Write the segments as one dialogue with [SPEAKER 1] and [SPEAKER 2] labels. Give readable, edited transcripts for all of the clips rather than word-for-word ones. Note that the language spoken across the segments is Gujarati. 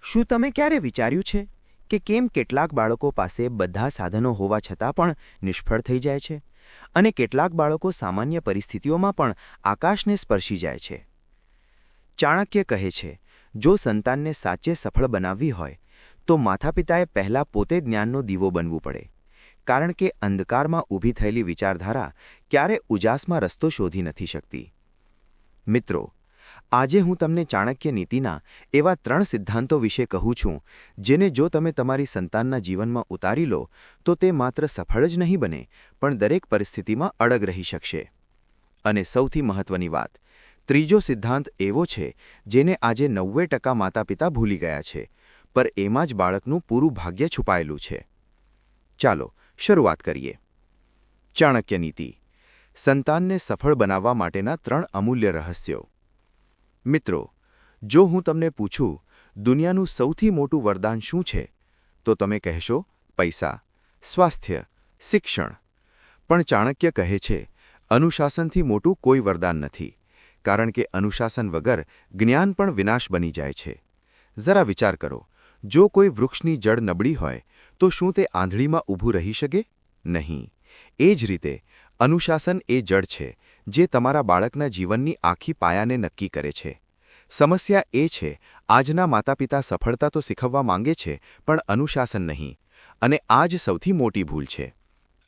[SPEAKER 1] શું તમે ક્યારે વિચાર્યું છે કે કેમ કેટલાક બાળકો પાસે બધા સાધનો હોવા છતાં પણ નિષ્ફળ થઈ જાય છે અને કેટલાક બાળકો સામાન્ય પરિસ્થિતિઓમાં પણ આકાશને સ્પર્શી જાય છે? ચાણક્ય કહે છે, જો સંતાનને સાચે સફળ બનાવવી હોય તો માતાપિતાએ પહેલાં પોતે જ્ઞાનનો દીવો બનવું પડે, કારણ કે અંધકારમાં ઊભી થયેલી વિચારધારા ક્યારે ઉજાસમાં રસ્તો શોધી નથી શકતી. મિત્રો, આજે હું તમને ચાણક્ય નીતિના એવા 3 સિદ્ધાંતો વિશે કહું છું, જેને જો તમે તમારી સંતાનના જીવનમાં ઉતારી લો તો તે માત્ર સફળ જ નહીં બને, પણ દરેક પરિસ્થિતિમાં અડગ રહી શકશે. અને સૌથી મહત્વની વાત, ત્રીજો સિદ્ધાંત એવો છે જેને આજે 90% માતાપિતા ભૂલી ગયા છે, પર એમાં જ બાળકનું પૂરું ભાગ્ય છુપાયેલું છે. ચાલો શરૂઆત કરીએ. ચાણક્ય નીતિ, સંતાનને સફળ બનાવવા માટેના 3 અમૂલ્ય રહસ્યો. મિત્રો, જો હું તમને પૂછું દુનિયાનું સૌથી મોટું વરદાન શું છે, તો તમે કહેશો પૈસા, સ્વાસ્થ્ય, શિક્ષણ. પણ ચાણક્ય કહે છે, અનુશાસનથી મોટું કોઈ વરદાન નથી, કારણ કે અનુશાસન વગર જ્ઞાન પણ વિનાશ બની જાય છે. જરા વિચાર કરો, જો કોઈ વૃક્ષની જડ નબળી હોય તો શું તે આંધળીમાં ઊભું રહી શકે? નહીં. એ જ રીતે અનુશાસન એ જડ છે જે તમારા બાળકના જીવનની આખી પાયાને નક્કી કરે છે. સમસ્યા એ છે, આજના માતાપિતા સફળતા તો શીખવવા માંગે છે, પણ અનુશાસન નહીં. અને આ જ સૌથી મોટી ભૂલ છે.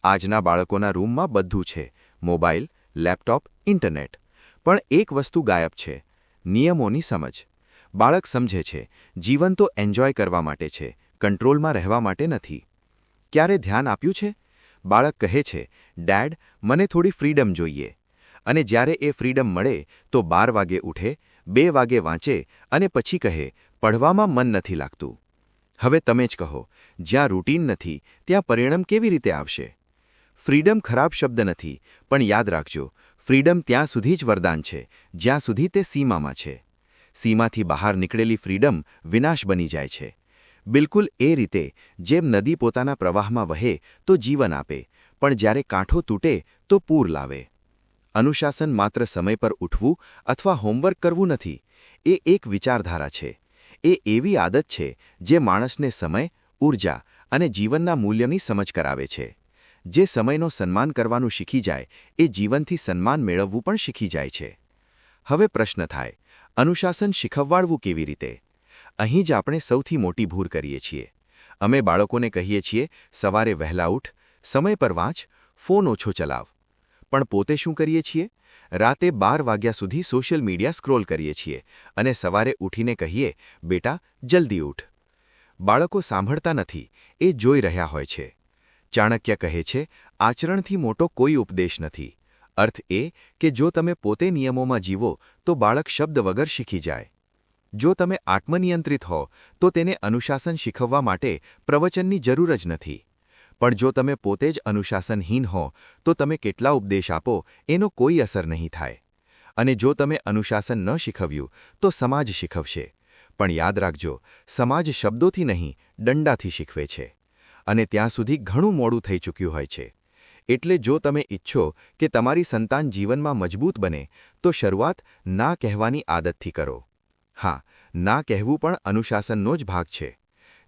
[SPEAKER 1] આજના બાળકોના રૂમમાં બધું છે, મોબાઈલ, લેપટોપ, ઇન્ટરનેટ. પણ એક વસ્તુ ગાયબ છે, નિયમોની સમજ. બાળક સમજે છે, જીવન તો એન્જોય કરવા માટે છે, કંટ્રોલમાં રહેવા માટે નથી. ક્યારે ધ્યાન આપ્યું છે? બાળક કહે છે, ડેડ, મને થોડી ફ્રીડમ જોઈએ. અને જ્યારે એ ફ્રીડમ મળે તો 12 વાગે ઉઠે, 2 વાગે વાંચે અને પછી કહે, પઢવામાં મન નથી લાગતું. હવે તમે જ કહો, જ્યાં રૂટીન નથી ત્યાં પરિણામ કેવી રીતે આવશે? ફ્રીડમ ખરાબ શબ્દ નથી, પણ યાદ રાખજો, ફ્રીડમ ત્યાં સુધી જ વરદાન છે જ્યાં સુધી તે સીમામાં છે. સીમાથી બહાર નીકળેલી ફ્રીડમ વિનાશ બની જાય છે. બિલકુલ એ રીતે જેમ નદી પોતાના પ્રવાહમાં વહે તો જીવન આપે, પણ જ્યારે કાંઠો તૂટે તો પૂર લાવે. અનુશાસન માત્ર સમય પર ઉઠવું અથવા હોમવર્ક કરવું નથી, એ એક વિચારધારા છે. એ એવી આદત છે જે માણસને સમય, ઊર્જા અને જીવનના મૂલ્યની સમજ કરાવે છે. જે સમયનો સન્માન કરવાનું શીખી જાય એ જીવનથી સન્માન મેળવવું પણ શીખી જાય છે. હવે પ્રશ્ન થાય, અનુશાસન શીખવાડવું કેવી રીતે? અહીં જ આપણે સૌથી મોટી ભૂલ કરીએ છીએ. અમે બાળકોને કહીએ છીએ, સવારે વહેલા ઉઠ, સમય પર વાંચ, ફોન ઓછો ચલાવ. પણ પોતે શું કરીએ છીએ? રાતે 12 વાગ્યા સુધી સોશિયલ મીડિયા સ્ક્રોલ કરીએ છીએ અને સવારે ઉઠીને કહીએ, બેટા જલ્દી ઉઠ. બાળકો સાંભળતા નથી, એ જોઈ રહ્યા હોય છે. ચાણક્ય કહે છે, આચરણથી મોટો કોઈ ઉપદેશ નથી. અર્થ એ કે જો તમે પોતે નિયમોમાં જીવો તો બાળક શબ્દ વગર શીખી જાય. જો તમે આત્મનિયંત્રિત હો તો તેને અનુશાસન શીખવવા માટે પ્રવચનની જરૂર જ નથી. પણ જો તમે પોતે જ અનુશાસનહીન હો તો તમે કેટલા ઉપદેશ આપો એનો કોઈ અસર નહીં થાય. અને જો તમે અનુશાસન ન શીખવ્યું તો સમાજ શીખવશે. પણ યાદ રાખજો, સમાજ શબ્દોથી નહીં, દંડાથી શીખવે છે. અને ત્યાં સુધી ઘણું મોડું થઈ ચૂક્યું હોય છે. એટલે જો તમે ઈચ્છો કે તમારી સંતાન જીવનમાં મજબૂત બને તો શરૂઆત ના કહેવાની આદતથી કરો. હા, ના કહેવું પણ અનુશાસનનો જ ભાગ છે.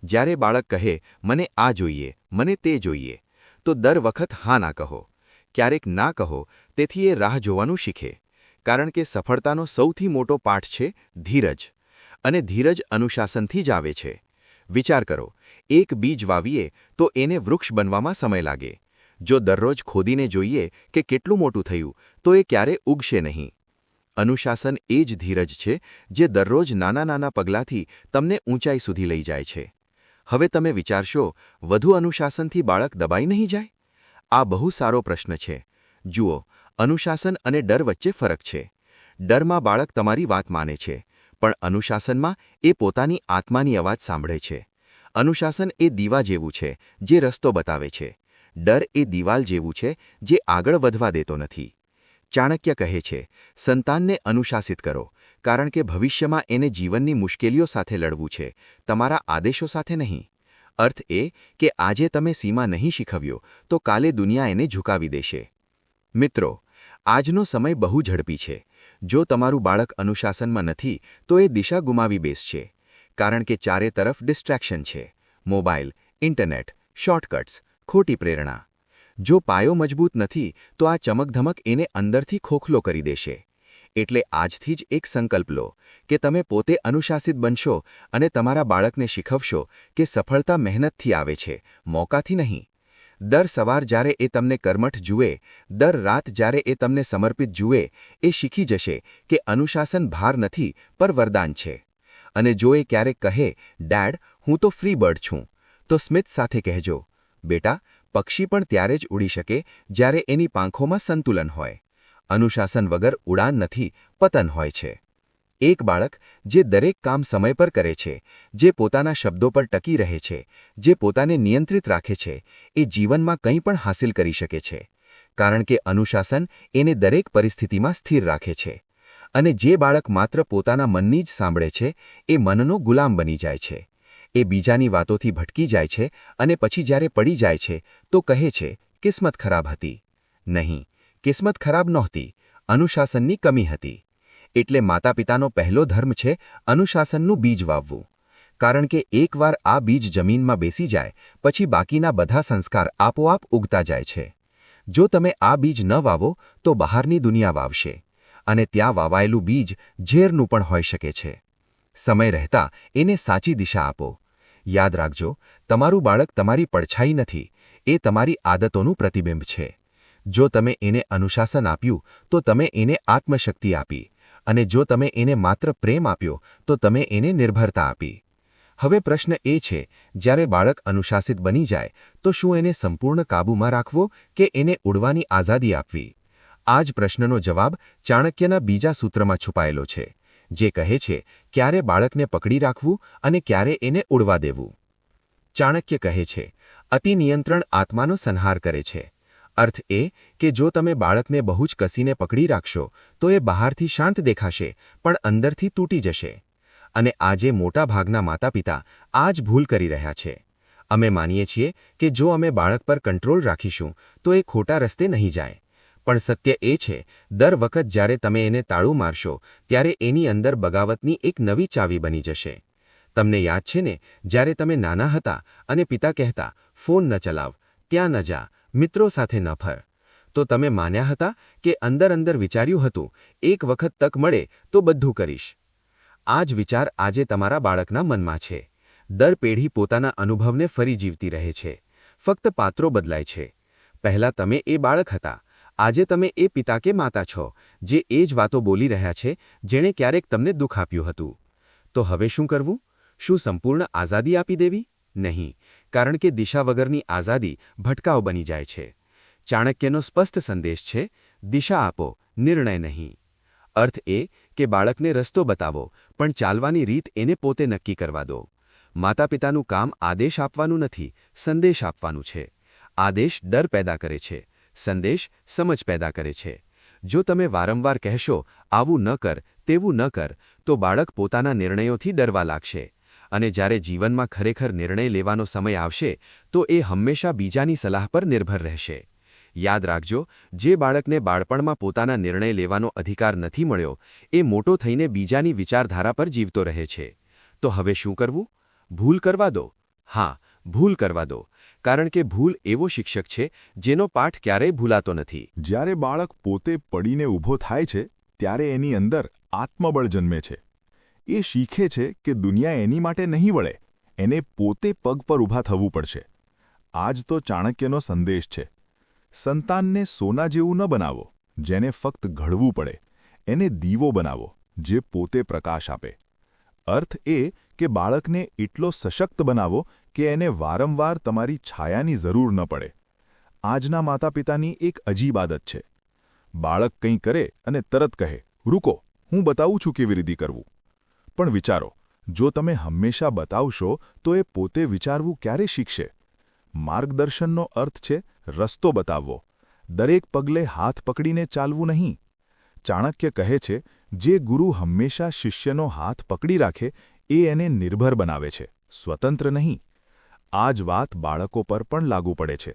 [SPEAKER 1] જ્યારે બાળક કહે, મને આ જોઈએ, મને તે જોઈએ, તો દર વખત હા ના કહો. ક્યારેક ના કહો, તેથી એ રાહ જોવાનું શીખે. કારણ કે સફળતાનો સૌથી મોટો પાઠ છે ધીરજ. અને ધીરજ અનુશાસનથી જ આવે છે. વિચાર કરો, એક બીજ વાવીએ તો એને વૃક્ષ બનવામાં સમય લાગે. જો દરરોજ ખોદીને જોઈએ કે કેટલું મોટું થયું તો એ ક્યારે ઉગશે નહીં. અનુશાસન એ જ ધીરજ છે જે દરરોજ નાના નાના પગલાંથી તમને ઊંચાઈ સુધી લઈ જાય છે. હવે તમે વિચારશો, વધુ અનુશાસનથી બાળક દબાઈ નહીં જાય? આ બહુ સારો પ્રશ્ન છે. જુઓ, અનુશાસન અને ડર વચ્ચે ફરક છે. ડરમાં બાળક તમારી વાત માને છે, પણ અનુશાસનમાં એ પોતાની આત્માની અવાજ સાંભળે છે. અનુશાસન એ દીવા જેવું છે જે રસ્તો બતાવે છે. ડર એ દિવાલ જેવું છે જે આગળ વધવા દેતો નથી. ચાણક્ય કહે છે, સંતાનને અનુશાસિત કરો, કારણ કે ભવિષ્યમાં એને જીવનની મુશ્કેલીઓ સાથે લડવું છે, તમારા આદેશો સાથે નહીં. અર્થ એ કે આજે તમે સીમા નહીં શીખવ્યો તો કાલે દુનિયા એને ઝુકાવી દેશે. મિત્રો, આજનો સમય બહુ ઝડપી છે. જો તમારું બાળક અનુશાસનમાં નથી તો એ દિશા ગુમાવી બેસશે.
[SPEAKER 2] કારણ કે ચારે તરફ ડિસ્ટ્રેક્શન છે. મોબાઈલ, ઇન્ટરનેટ, શોર્ટકટ્સ, ખોટી પ્રેરણા. જો પાયો મજબૂત નથી તો આ ચમકધમક એને અંદરથી ખોખલો કરી દેશે. એટલે આજથી જ એક સંકલ્પ લો કે તમે પોતે અનુશાસિત બનશો અને તમારા બાળકને શીખવશો કે સફળતા મહેનતથી આવે છે, મોકાથી નહીં. દર સવાર જ્યારે એ તમને કર્મઠ જુએ, દર રાત જ્યારે એ તમને સમર્પિત જુએ, એ શીખી જશે કે અનુશાસન ભાર નથી પર વરદાન છે. અને જો એ ક્યારેક કહે, "ડેડ, હું તો ફ્રી બર્ડ છું," તો સ્મિત સાથે કહેજો, "બેટા, પક્ષી પણ ત્યારે જ ઉડી શકે જ્યારે એની પાંખોમાં સંતુલન હોય. અનુશાસન વગર ઉડાન નથી, પતન હોય છે." એક બાળક જે દરેક કામ સમય પર કરે છે, જે પોતાના શબ્દો પર ટકી રહે છે, જે પોતાને નિયંત્રિત રાખે છે, એ જીવનમાં કંઈ પણ હાંસિલ કરી શકે છે. કારણ કે અનુશાસન એને દરેક પરિસ્થિતિમાં સ્થિર રાખે છે. અને જે બાળક માત્ર પોતાના મનની જ સાંભળે છે, એ મનનો ગુલામ બની જાય છે. એ બીજાની વાતોથી ભટકી જાય છે અને પછી જ્યારે પડી જાય છે તો કહે છે, "કિસ્મત ખરાબ હતી." નહીં, કિસ્મત ખરાબ નહોતી, અનુશાસનની કમી હતી. એટલે માતાપિતાનો પહેલો ધર્મ છે અનુશાસનનું બીજ વાવવું. કારણ કે એકવાર આ બીજ જમીનમાં બેસી જાય પછી બાકીના બધા સંસ્કાર આપોઆપ ઉગતા જાય છે. જો તમે આ બીજ ન વાવો તો બહારની દુનિયા વાવશે. અને ત્યાં વાવાયેલું બીજ ઝેરનું પણ હોઈ શકે છે. સમય રહેતા એને સાચી દિશા આપો. યાદ રાખજો, તમારું બાળક તમારી પડછાઈ નથી, એ તમારી આદતોનું પ્રતિબિંબ છે. જો તમે એને અનુશાસન આપ્યું તો તમે એને આત્મશક્તિ આપી. અને જો તમે એને માત્ર પ્રેમ આપ્યો તો તમે એને નિર્ભરતા આપી. હવે પ્રશ્ન એ છે, જ્યારે બાળક અનુશાસિત બની જાય તો શું એને સંપૂર્ણ કાબૂમાં રાખવો કે એને ઉડવાની આઝાદી આપવી? આ જ પ્રશ્નનો જવાબ ચાણક્યના બીજા સૂત્રમાં છુપાયેલો છે, જે કહે છે ક્યારે બાળકને પકડી રાખવું અને ક્યારે એને ઉડવા દેવું. ચાણક્ય કહે છે, અતિ નિયંત્રણ આત્માનો સંહાર કરે છે. અર્થ એ કે જો તમે બાળકને બહુ જ કસીને પકડી રાખશો તો એ બહારથી શાંત દેખાશે પણ અંદરથી તૂટી જશે. અને આજે મોટાભાગના માતાપિતા આ જ ભૂલ કરી રહ્યા છે. અમે માનીએ છીએ કે જો અમે બાળક પર કંટ્રોલ રાખીશું તો એ ખોટા રસ્તે નહીં જાય. પણ સત્ય એ છે, દર વખત જ્યારે તમે એને તાળું મારશો ત્યારે એની અંદર બગાવતની એક નવી ચાવી બની જશે. તમને યાદ છે ને, જ્યારે તમે નાના હતા અને પિતા કહેતા, "ફોન ન ચલાવ, ત્યાં ન જા, મિત્રો સાથે ન ફર," તો તમે માન્યા હતા કે અંદર વિચાર્યું હતું, એક વખત તક મળે તો બધું કરીશ. આ જ વિચાર આજે તમારા બાળકના મનમાં છે. દર પેઢી પોતાના અનુભવને ફરી જીવતી રહે છે. ફક્ત પાત્રો બદલાય છે. પહેલાં તમે એ બાળક હતા, આજે તમે એ પિતા કે માતા છો જે એ જ વાતો બોલી રહ્યા છે જેણે ક્યારેક તમને દુઃખ આપ્યું હતું. તો હવે શું કરવું? શું સંપૂર્ણ આઝાદી આપી દેવી? નહીં, કારણ કે દિશા વગરની આઝાદી ભટકાવ બની જાય છે. ચાણક્યનો સ્પષ્ટ સંદેશ છે, દિશા આપો, નિર્ણય નહીં. અર્થ એ કે બાળકને રસ્તો બતાવો પણ ચાલવાની રીત એને પોતે નક્કી કરવા દો. માતાપિતાનું કામ આદેશ આપવાનું નથી, સંદેશ આપવાનું છે. આદેશ ડર પેદા કરે છે, સંદેશ સમજ પેદા કરે છે. જો તમે વારંવાર કહેશો, "આવું ન કર, તેવું ન કર," તો બાળક પોતાના નિર્ણયોથી ડરવા લાગશે. અને જ્યારે જીવનમાં ખરેખર નિર્ણય લેવાનો સમય આવશે તો એ હંમેશા બીજાની સલાહ પર નિર્ભર રહેશે. યાદ રાખજો, જે બાળકને બાળપણમાં પોતાના નિર્ણય લેવાનો અધિકાર નથી મળ્યો, એ મોટો થઈને બીજાની વિચારધારા પર જીવતો રહે છે. તો હવે શું કરવું? ભૂલ કરવા દો. હા, ભૂલ કરવા દો. કારણ કે ભૂલ એવો શિક્ષક છે જેનો પાઠ ક્યારેય ભૂલાતો નથી.
[SPEAKER 3] જ્યારે બાળક પોતે પડીને ઊભો થાય છે ત્યારે એની અંદર આત્મબળ જન્મે છે. એ શીખે છે કે દુનિયા એની માટે નહીં વળે, એને પોતે પગ પર ઊભા થવું પડશે. આ જ તો ચાણક્યનો સંદેશ છે. સંતાનને સોના જેવું ન બનાવો, જેને ફક્ત ઘડવું પડે. એને દીવો બનાવો, જે પોતે પ્રકાશ આપે. અર્થ એ કે બાળકને એટલો સશક્ત બનાવો કે એને વારંવાર તમારી છાયાની જરૂર ન પડે. આજના માતાપિતાની એક અજીબ આદત છે. બાળક કંઈ કરે અને તરત કહે, "રૂકો, હું બતાવું છું કેવી રીતે કરવું." પણ વિચારો, જો તમે હંમેશા બતાવશો તો એ પોતે વિચારવું ક્યારે શીખશે? માર્ગદર્શનનો અર્થ છે રસ્તો બતાવવો, દરેક પગલે હાથ પકડીને ચાલવું નહીં. ચાણક્ય કહે છે, જે ગુરુ હંમેશા શિષ્યનો હાથ પકડી રાખે એ એને નિર્ભર બનાવે છે, સ્વતંત્ર નહીં. આ જ વાત બાળકો પર પણ લાગુ પડે છે.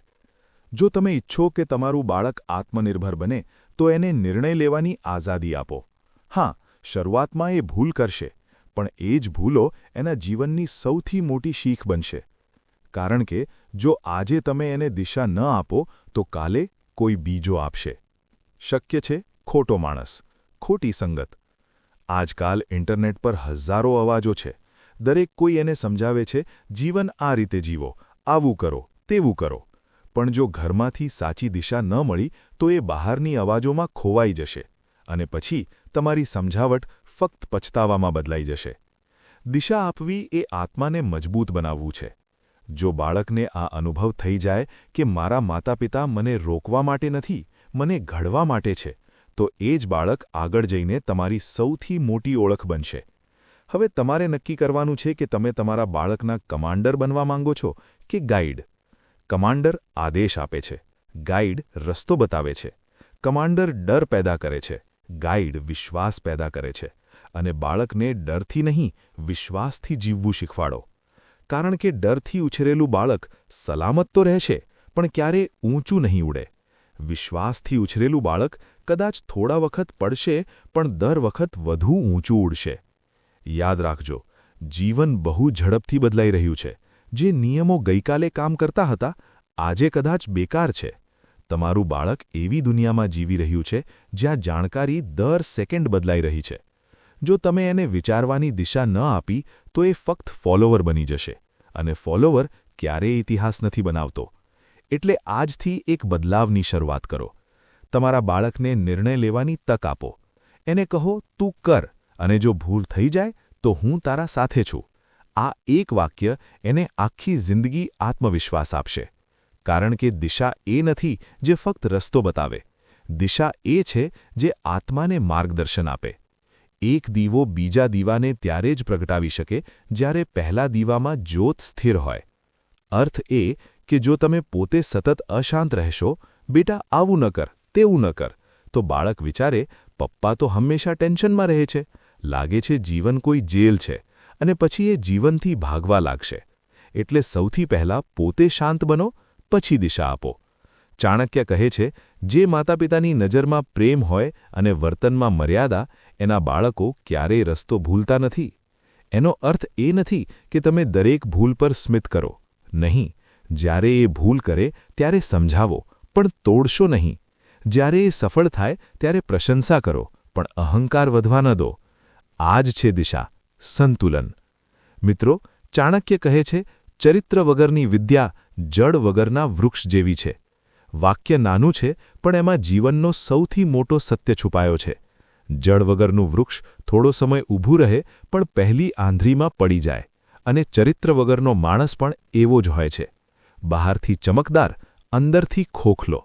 [SPEAKER 3] જો તમે ઈચ્છો કે તમારું બાળક આત્મનિર્ભર બને તો એને નિર્ણય લેવાની આઝાદી આપો. હા, શરૂઆતમાં એ ભૂલ કરશે, પણ એ જ ભૂલો એના જીવનની સૌથી મોટી શીખ બનશે. કારણ કે જો આજે તમે એને દિશા ન આપો તો કાલે કોઈ બીજો આપશે. શક્ય છે ખોટો માણસ, ખોટી સંગત. આજકાલ ઇન્ટરનેટ પર હજારો અવાજો છે. દરેક કોઈ એને સમજાવે છે, જીવન આ રીતે જીવો, આવું કરો, તેવું કરો. પણ જો ઘરમાંથી સાચી દિશા ન મળી તો એ બહારની અવાજોમાં ખોવાઈ જશે અને પછી તમારી સમજાવટ ફક્ત પછતાવામાં બદલાઈ જશે. દિશા આપવી એ આત્માને મજબૂત બનાવવું છે. જો બાળકને આ અનુભવ થઈ જાય કે મારા માતાપિતા મને રોકવા માટે નથી, મને ઘડવા માટે છે, તો એ જ બાળક આગળ જઈને તમારી સૌથી મોટી ઓળખ બનશે. હવે તમારે નક્કી કરવાનું છે કે તમે તમારા બાળકના કમાન્ડર બનવા માંગો છો કે ગાઈડ. કમાન્ડર આદેશ આપે છે, ગાઈડ રસ્તો બતાવે છે. કમાન્ડર ડર પેદા કરે છે, ગાઈડ વિશ્વાસ પેદા કરે છે. અને બાળકને ડરથી નહીં, વિશ્વાસથી જીવવું શીખવાડો. કારણ કે ડરથી ઉછરેલું બાળક સલામત તો રહેશે, પણ ક્યારે ઊંચું નહીં ઉડે. વિશ્વાસથી ઉછરેલું બાળક કદાચ થોડા વખત પડશે, પણ દર વખત વધુ ઊંચું ઉડશે. યાદ રાખજો, જીવન બહુ ઝડપથી બદલાઈ રહ્યું છે. જે નિયમો ગઈકાલે કામ કરતા હતા, આજે કદાચ બેકાર છે. તમારું બાળક એવી દુનિયામાં જીવી રહ્યું છે જ્યાં જાણકારી દર સેકન્ડ બદલાઈ રહી છે. જો તમે એને વિચારવાની દિશા ન આપી તો એ ફક્ત ફોલોવર બની જશે, અને ફોલોવર ક્યારેય ઇતિહાસ નથી બનાવતો. એટલે આજથી એક બદલાવની શરૂઆત કરો. તમારા બાળકને નિર્ણય લેવાની તક આપો. એને કહો, તું કર, અને જો ભૂલ થઈ જાય તો હું તારા સાથે છું. આ એક વાક્ય એને આખી જિંદગી આત્મવિશ્વાસ આપશે. કારણ કે દિશા એ નથી જે ફક્ત રસ્તો બતાવે. દિશા એ છે જે આત્માને માર્ગદર્શન આપે. એક દીવો બીજા દીવાને ત્યારે જ પ્રગટાવી શકે જ્યારે પહેલા દીવામાં જ્યોત સ્થિર હોય. અર્થ એ કે જો તમે પોતે સતત અશાંત રહેશો, બેટા આવું ન કર, તેવું ન કર, તો બાળક વિચારે, પપ્પા તો હંમેશા ટેન્શનમાં રહે છે, લાગે છે જીવન કોઈ જેલ છે, અને પછી એ જીવનથી ભાગવા લાગશે. એટલે સૌથી પહેલાં પોતે શાંત બનો, પછી દિશા આપો. ચાણક્ય કહે છે, જે માતાપિતાની નજરમાં પ્રેમ હોય અને વર્તનમાં મર્યાદા, એના બાળકો ક્યારેય રસ્તો ભૂલતા નથી. એનો અર્થ એ નથી કે તમે દરેક ભૂલ પર સ્મિત કરો. નહીં, જ્યારે એ ભૂલ કરે ત્યારે સમજાવો, પણ તોડશો નહીં. જ્યારે એ સફળ થાય ત્યારે પ્રશંસા કરો, પણ અહંકાર વધવા ન દો. આ જ છે દિશા, સંતુલન. મિત્રો, ચાણક્ય કહે છે, ચરિત્ર વગરની વિદ્યા જળ વગરના વૃક્ષ જેવી છે. વાક્ય નાનું છે, પણ એમાં જીવનનો સૌથી મોટો સત્ય છુપાયો છે. જળ વગરનું વૃક્ષ થોડો સમય ઊભું રહે, પણ પહેલી આંધળીમાં પડી જાય. અને ચરિત્ર વગરનો માણસ પણ એવો જ હોય છે, બહારથી ચમકદાર, અંદરથી ખોખલો.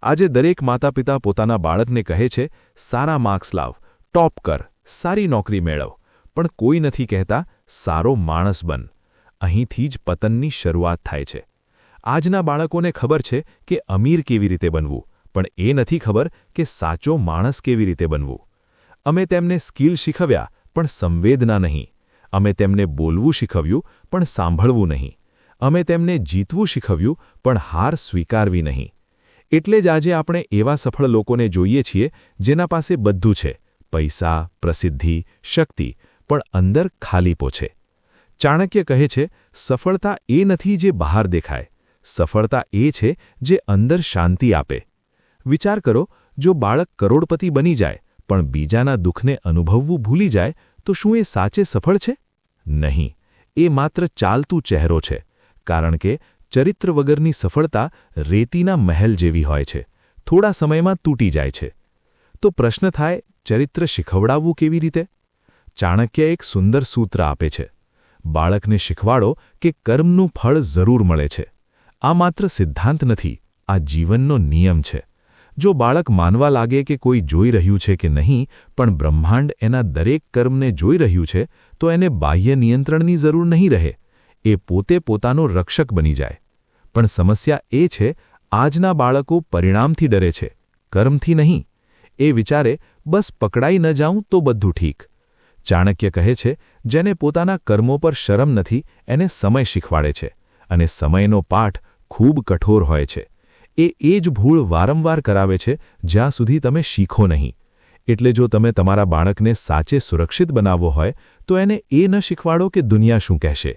[SPEAKER 3] આજે દરેક માતાપિતા પોતાના બાળકને કહે છે, સારા માર્ક્સ લાવ, ટોપ કર, સારી નોકરી મેળવ, પણ કોઈ નથી કહેતા, સારો માણસ બન. અહીંથી જ પતનની શરૂઆત થાય છે. આજના બાળકોને ખબર છે કે અમીર કેવી રીતે બનવું, પણ એ નથી ખબર કે સાચો માણસ કેવી રીતે બનવું. અમે તેમને સ્કિલ શીખવ્યા, પણ સંવેદના નહીં. અમે તેમને બોલવું શીખવ્યું, પણ સાંભળવું નહીં. અમે તેમને જીતવું શીખવ્યું, પણ હાર સ્વીકારવી નહીં. એટલે જ આજે આપણે એવા સફળ લોકોને જોઈએ છીએ જેના પાસે બધું છે, પૈસા, પ્રસિદ્ધિ, શક્તિ, પણ અંદર ખાલીપો છે. ચાણક્ય કહે છે, સફળતા એ નથી જે બહાર દેખાય, સફળતા એ છે જે અંદર શાંતિ આપે. વિચાર કરો, જો બાળક કરોડપતિ બની જાય પણ બીજાના દુઃખને અનુભવવું ભૂલી જાય તો શું એ સાચે સફળ છે? નહીં, એ માત્ર ચાલતું ચહેરો છે. કારણ કે ચરિત્ર વગરની સફળતા રેતીના મહેલ જેવી હોય છે, થોડા સમયમાં તૂટી જાય છે. તો પ્રશ્ન થાય, ચરિત્ર શીખવડાવવું કેવી રીતે? ચાણક્ય એક સુંદર સૂત્ર આપે છે. બાળકને શીખવાડો કે કર્મનું ફળ જરૂર મળે છે. આ માત્ર સિદ્ધાંત નથી, આ જીવનનો નિયમ છે. જો બાળક માનવા લાગે કે કોઈ જોઈ રહ્યું છે કે નહીં, પણ બ્રહ્માંડ એના દરેક કર્મને જોઈ રહ્યું છે, તો એને બાહ્ય નિયંત્રણની જરૂર નહીં રહે. એ પોતે પોતાનો રક્ષક બની જાય. પણ સમસ્યા એ છે, આજના બાળકો પરિણામથી ડરે છે, કર્મથી નહીં. એ વિચારે, બસ પકડાઈ ન જાઉં તો બધું ઠીક. ચાણક્ય કહે છે, જેને પોતાના કર્મો પર શરમ નથી, એને સમય શીખવાડે છે, અને સમયનો પાઠ ખૂબ કઠોર હોય છે. એ જ ભૂલ વારંવાર કરાવે છે જ્યાં સુધી તમે શીખો નહીં.
[SPEAKER 4] એટલે જો તમે તમારા બાળકને સાચે સુરક્ષિત બનાવવો હોય તો એને એ ન શીખવાડો કે દુનિયા શું કહેશે.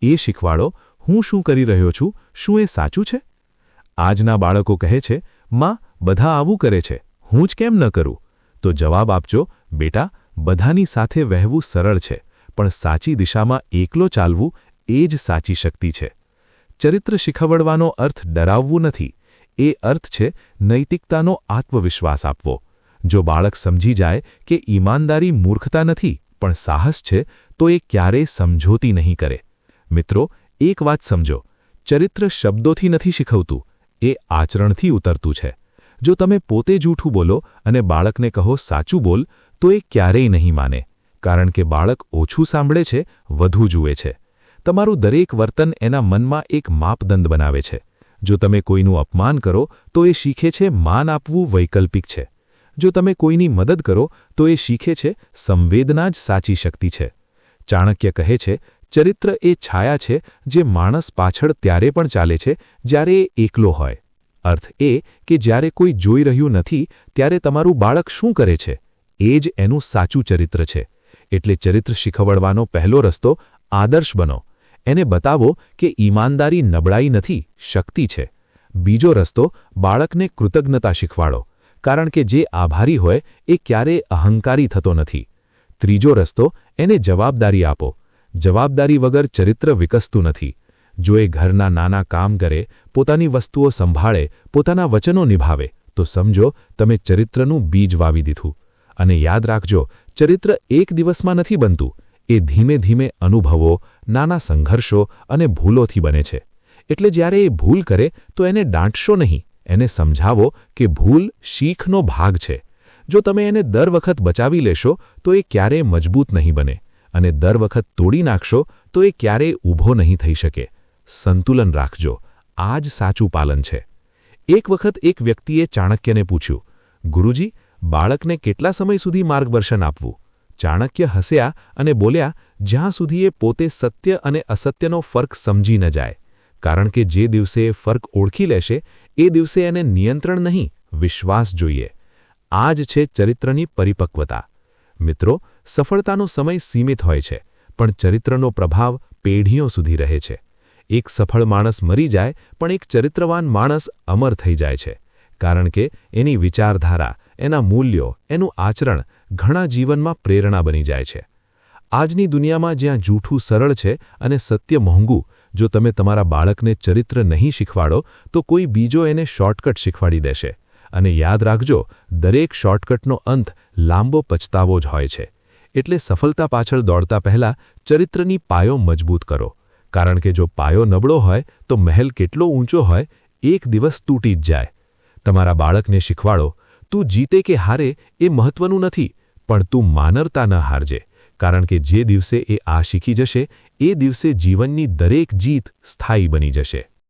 [SPEAKER 4] એ શીખવાડો, હું શું કરી રહ્યો છું, શું એ સાચું છે? આજના બાળકો કહે છે, માં, બધા આવું કરે છે, હું જ કેમ ન કરું? તો જવાબ આપજો, બેટા, બધાની સાથે વહેવું સરળ છે, પણ સાચી દિશામાં એકલો ચાલવું એ જ સાચી શક્તિ છે. ચરિત્ર શીખવડવાનો અર્થ ડરાવવું નથી. એ અર્થ છે નૈતિકતાનો આત્મવિશ્વાસ આપવો. જો બાળક સમજી જાય કે ઈમાનદારી મૂર્ખતા નથી પણ સાહસ છે, તો એ ક્યારેય સમજોતી નહીં કરે. મિત્રો, એક વાત સમજો, ચરિત્ર શબ્દોથી નથી શીખવતું, એ આચરણથી ઉતરતું છે. જો તમે પોતે જૂઠું બોલો અને બાળકને કહો સાચું બોલ, તો એ ક્યારેય નહીં માને, કારણ કે બાળક ઓછું સાંભળે છે, વધુ જુએ છે. તમારું દરેક વર્તન એના મનમાં એક માપદંડ બનાવે છે. જો તમે કોઈનું અપમાન કરો તો એ શીખે છે માન આપવું વૈકલ્પિક છે. જો તમે કોઈની મદદ કરો તો એ શીખે છે સંવેદના જ સાચી શક્તિ છે. ચાણક્ય કહે છે, ચરિત્ર એ છાયા છે જે માણસ પાછળ ત્યારે પણ ચાલે છે જ્યારે એ એકલો હોય. અર્થ એ કે જ્યારે કોઈ જોઈ રહ્યું નથી ત્યારે તમારું બાળક શું કરે છે, એ જ એનું સાચું ચરિત્ર છે. એટલે ચરિત્ર શીખવડવાનો પહેલો રસ્તો આદર્શ બનો. એને બતાવો કે ઈમાનદારી નબળાઈ નથી, શક્તિ છે. બીજો રસ્તો, બાળકને કૃતજ્ઞતા શીખવાડો, કારણ કે જે આભારી હોય એ ક્યારેય અહંકારી થતો નથી. ત્રીજો રસ્તો, એને જવાબદારી આપો. જવાબદારી વગર ચરિત્ર વિકસતું નથી. જો એ ઘરના નાના કામ કરે, પોતાની વસ્તુઓ સંભાળે, પોતાના વચનો નિભાવે, તો સમજો તમે ચરિત્રનું બીજ વાવી દીધું. અને યાદ રાખજો, ચરિત્ર એક દિવસમાં નથી બનતું. એ ધીમે ધીમે અનુભવો, નાના સંઘર્ષો અને ભૂલોથી બને છે. એટલે જ્યારે એ ભૂલ કરે તો એને દાંટશો નહીં, એને સમજાવો કે ભૂલ શીખનો ભાગ છે. જો તમે એને દર વખત બચાવી લેશો તો એ ક્યારેય મજબૂત નહીં બને, અને દર વખત તોડી નાખશો તો એ ક્યારેય ઊભો નહીં થઈ શકે. સંતુલન રાખજો, આ જ સાચું પાલન છે. એક વખત એક વ્યક્તિએ ચાણક્યને પૂછ્યું, ગુરુજી, બાળકને કેટલા સમય સુધી માર્ગદર્શન આપવું? ચાણક્ય હસ્યા અને બોલ્યા, જ્યાં સુધી એ પોતે સત્ય અને અસત્યનો ફરક સમજી ન જાય. કારણ કે જે દિવસે એ ફરક ઓળખી લેશે એ દિવસે એને નિયંત્રણ નહીં, વિશ્વાસ જોઈએ. આ જ છે ચરિત્રની પરિપક્વતા. મિત્રો, સફળતાનો સમય સીમિત હોય છે, પણ ચરિત્રનો પ્રભાવ પેઢીઓ સુધી રહે છે. એક સફળ માણસ મરી જાય પણ એક ચરિત્રવાન માણસ અમર થઈ જાય છે, કારણ કે એની વિચારધારા, એના મૂલ્યો, એનું આચરણ ઘણા જીવનમાં પ્રેરણા બની જાય છે. આજની દુનિયામાં જ્યાં જૂઠું સરળ છે અને સત્ય મોંઘું, જો તમે તમારા બાળકને ચરિત્ર નહીં શીખવાડો તો કોઈ બીજો એને શોર્ટકટ શીખવાડી દેશે. અને યાદ રાખજો, દરેક શોર્ટકટનો અંત લાંબો પછતાવો જ હોય છે. એટલે સફળતા પાછળ દોડતા પહેલા ચરિત્રની પાયો મજબૂત કરો, કારણ કે જો પાયો નબળો હોય તો મહેલ કેટલો ઊંચો હોય, એક દિવસ તૂટી જ જાય. તમારા બાળકને શીખવાડો, તું જીતે કે હારે એ મહત્વનું નથી, પણ તું માનવતા ન હારજે, કારણ કે જે દિવસે એ આ શીખી જશે એ દિવસે જીવનની દરેક જીત સ્થાયી બની જશે.